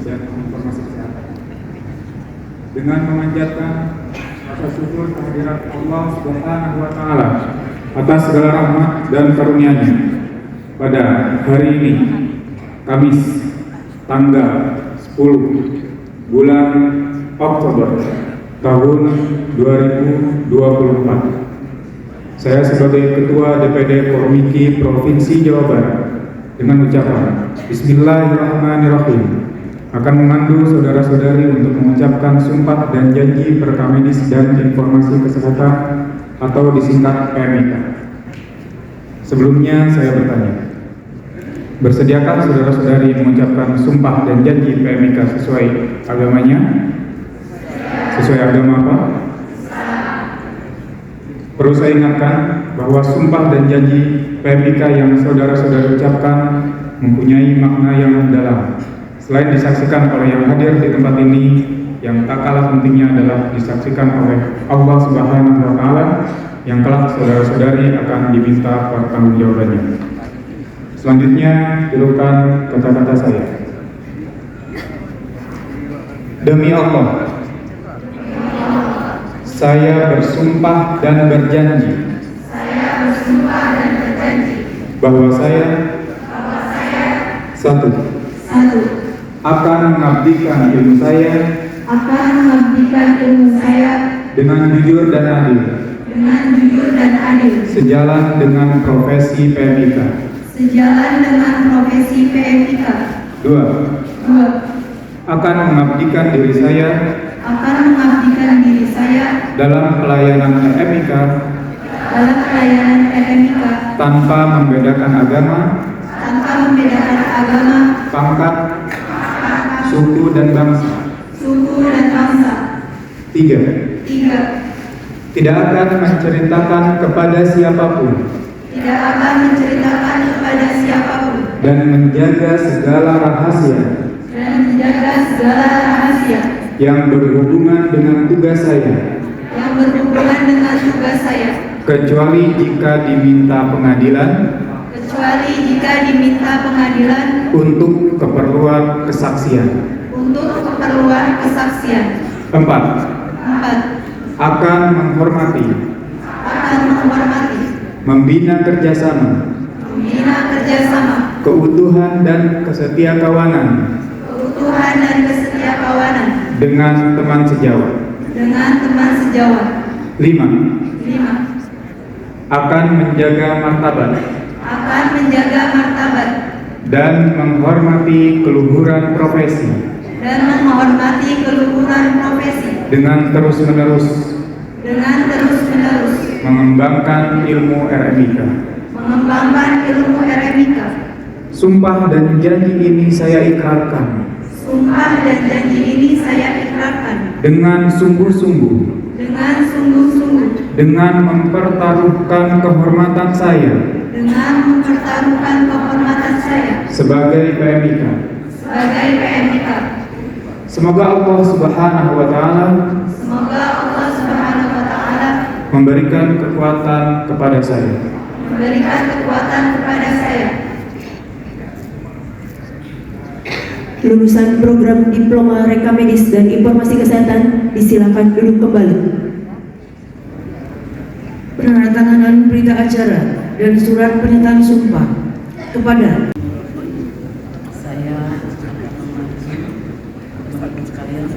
dan informasi kesehatan. Dengan memanjatkan rasa syukur kehadirat Allah Subhanahu wa Ta'ala atas segala rahmat dan karunia-Nya, pada hari ini, Kamis, tanggal 10 bulan Oktober tahun 2024, saya sebagai Ketua DPD Formiki Provinsi Jawa Barat dengan ucapan Bismillahirrahmanirrahim akan memandu saudara-saudari untuk mengucapkan sumpah dan janji perekam medis dan informasi kesehatan atau disingkat PMIK. Sebelumnya saya bertanya, bersediakah saudara-saudari mengucapkan sumpah dan janji PMIK sesuai agamanya? Sesuai agama apa? Perlu saya ingatkan bahwa sumpah dan janji PMIK yang saudara-saudari ucapkan mempunyai makna yang mendalam. Selain disaksikan oleh yang hadir di tempat ini, yang tak kalah pentingnya adalah disaksikan oleh Allah Subhanahu wa Ta'ala yang kelak saudara-saudari akan diminta pertanggungjawabannya. Selanjutnya, tirukan kata-kata saya. Demi Allah, saya bersumpah dan berjanji bahwa saya satu, akan mengabdikan ilmu saya dengan jujur dan adil sejalan dengan profesi PMIK. Dua, akan mengabdikan diri saya dalam pelayanan PMIK tanpa membedakan agama, pangkat, suku dan bangsa. Tiga, tidak akan menceritakan kepada siapapun dan menjaga segala rahasia yang berhubungan dengan tugas saya, kecuali jika diminta pengadilan untuk keperluan kesaksian. Empat, akan menghormati, membina kerjasama, keutuhan dan kesetiakawanan dengan teman sejawat. Lima, akan menjaga martabat dan menghormati keluhuran profesi dengan terus-menerus mengembangkan ilmu RMIK. Sumpah dan janji ini saya ikrarkan dengan sungguh-sungguh dengan mempertaruhkan kehormatan saya sebagai PMIK. Semoga Allah Subhanahu wa Ta'ala memberikan kekuatan kepada saya. Lulusan program Diploma Rekam Medis dan Informasi Kesehatan disilakan duduk kembali. Penandatanganan berita acara dan surat pernyataan sumpah kepada saya teman-teman sekalian.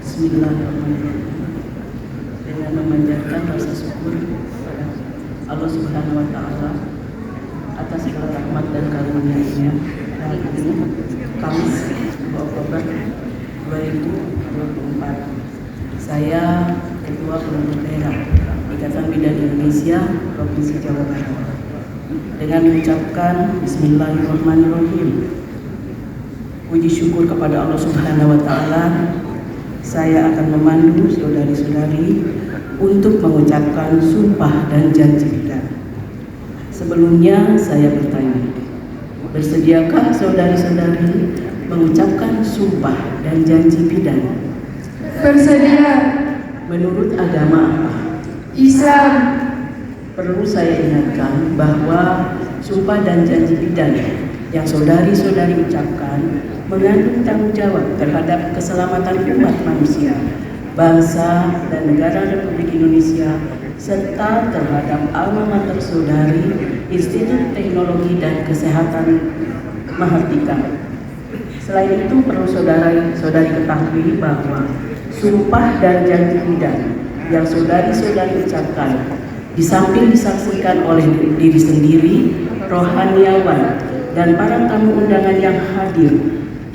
Bismillahirrahmanirrahim. Dengan memanjatkan rasa syukur kepada Allah Subhanahu wa Ta'ala atas segala rahmat dan karunia-Nya, hari ini Kamis 2 Oktober 2024, saya Ketua Penuntut Daerah Ikatan Bidan Indonesia Provinsi Jawa Barat dengan mengucapkan Bismillahirrahmanirrahim, puji syukur kepada Allah Subhanahu wa Ta'ala, saya akan memandu saudari-saudari untuk mengucapkan sumpah dan janji bidan. Sebelumnya saya bertanya, bersediakah saudari-saudari mengucapkan sumpah dan janji bidan? Bersedia. Menurut agama apa? Islam. Perlu saya ingatkan bahwa sumpah dan janji bidan yang saudari-saudari ucapkan mengandung tanggung jawab terhadap keselamatan umat manusia, bangsa dan negara Republik Indonesia, serta terhadap alma mater saudari Institut Teknologi dan Kesehatan Mahardika. Selain itu perlu saudari ketahui bahwa sumpah dan janji bidang yang saudari-saudari ucapkan di samping disaksikan oleh diri sendiri, rohaniawan, dan para tamu undangan yang hadir,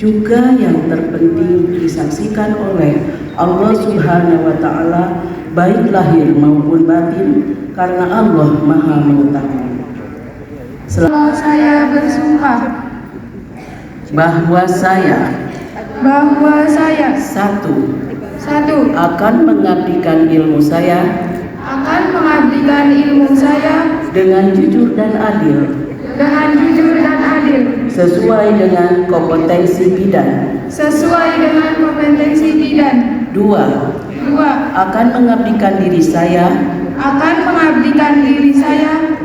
juga yang terpenting disaksikan oleh Allah Subhanahu wa Ta'ala, baik lahir maupun batin, karena Allah Maha Mengetahui. Saya bersumpah Bahwa saya satu akan mengabdikan ilmu saya akan mengabdikan ilmu saya dengan jujur dan adil sesuai dengan kompetensi bidang. Dua, akan mengabdikan diri saya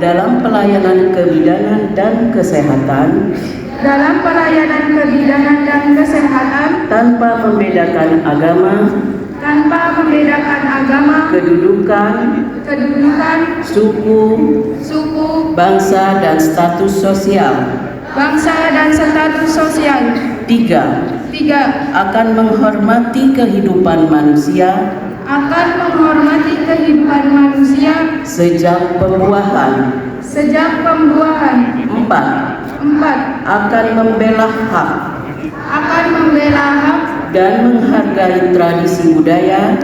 dalam pelayanan kebidanan dan kesehatan tanpa membedakan agama, kedudukan, suku, bangsa dan status sosial. Tiga, akan menghormati kehidupan manusia sejak pembuahan. Empat, akan membela hak dan menghargai tradisi budaya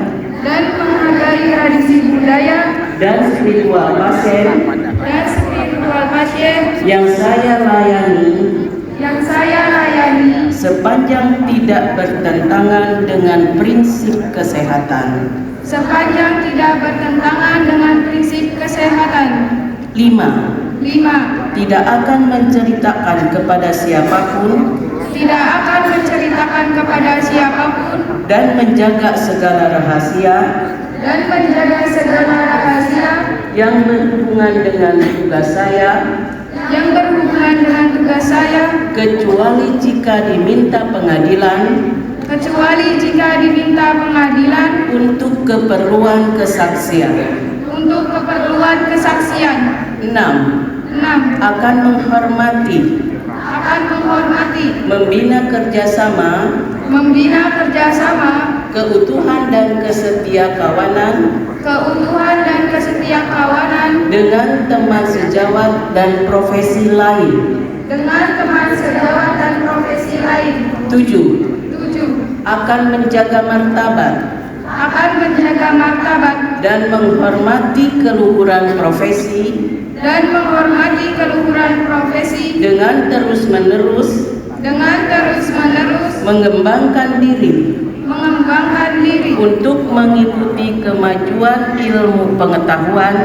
dan spiritual pasien yang saya layani sepanjang tidak bertentangan dengan prinsip kesehatan. Lima, tidak akan menceritakan kepada siapapun dan menjaga segala rahasia yang berhubungan dengan tugas saya, kecuali jika diminta pengadilan untuk keperluan kesaksian. 6. Akan menghormati, membina kerjasama, keutuhan dan kesetiakawanan dengan teman sejawat dan profesi lain. 7. Akan menjaga martabat dan menghormati keluhuran profesi dengan terus-menerus mengembangkan diri untuk mengikuti kemajuan ilmu pengetahuan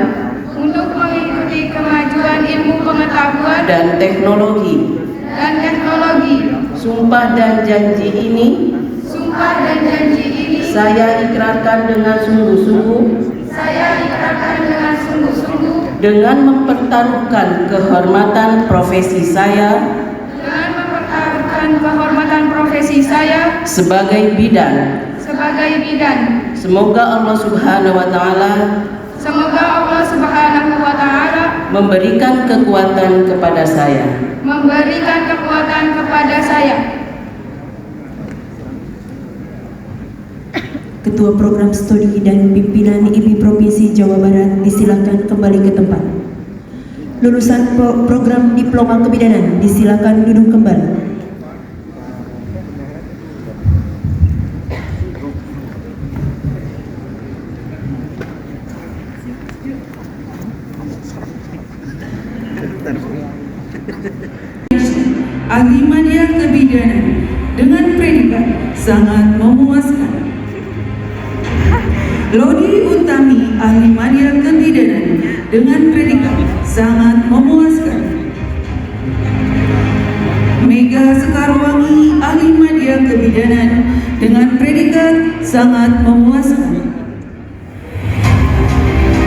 dan teknologi. Sumpah dan janji ini saya ikrarkan dengan sungguh-sungguh dengan mempertaruhkan kehormatan profesi saya sebagai bidan. Semoga Allah Subhanahu wa Ta'ala memberikan kekuatan kepada saya. Ketua Program Studi dan Pimpinan IPI Provinsi Jawa Barat disilakan kembali ke tempat. Lulusan program Diploma Kebidanan disilakan duduk kembali. Ahli media kebidanan dengan predikat sangat memuaskan. Lodi Utami, ahli media kebidanan dengan predikat sangat memuaskan. Mega Sekarwangi, ahli media kebidanan dengan predikat sangat memuaskan.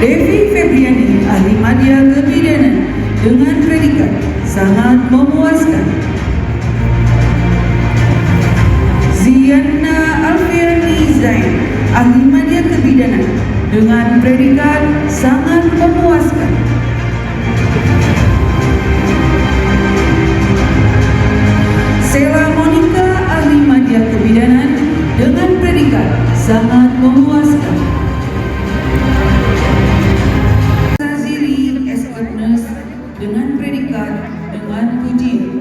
Devi Febriani, ahli media kebidanan dengan predikat sangat memuaskan. Ziana Alfiani Zain, ahli media kebidanan dengan predikat sangat memuaskan. Sela Monica, ahli media kebidanan dengan predikat sangat memuaskan. Sazili Escapnes dengan predikat dengan pujian.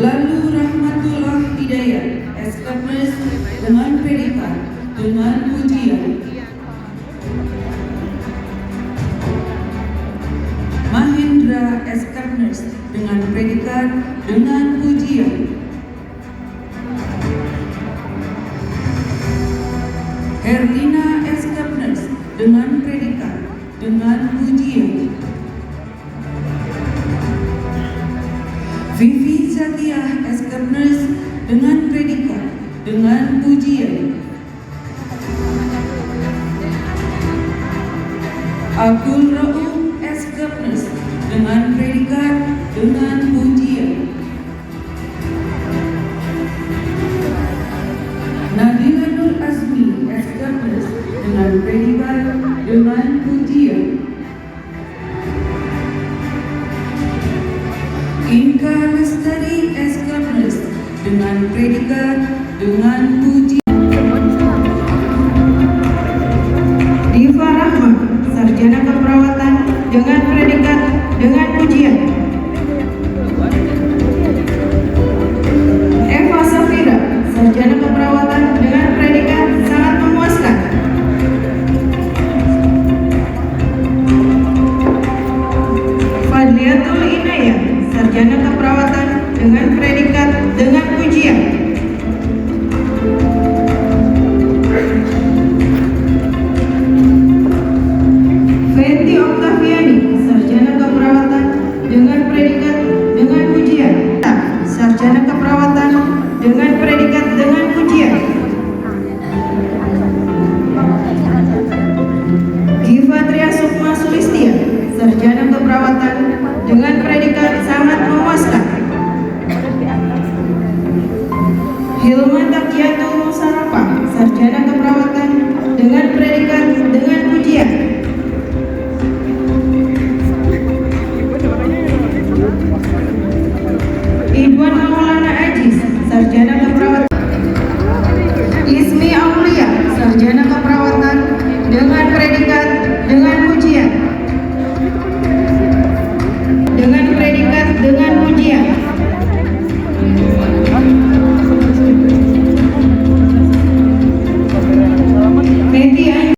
Lalu Rahmatullah Hidayat Escapnes dengan predikat dengan pujian. Mahendra Escapnes dengan predikat dengan pujian. Herlina Escapnes dengan predikat dengan pujian. Vivi Zakiah Escapnes dengan predikat dengan pujian. Abdul Rauf Escapnes dengan predikat dengan pujian. Nabila Nur Azmi Escapnes dengan predikat dengan pujian. Inka Lestari Escapnes dengan predikat dengan pujian.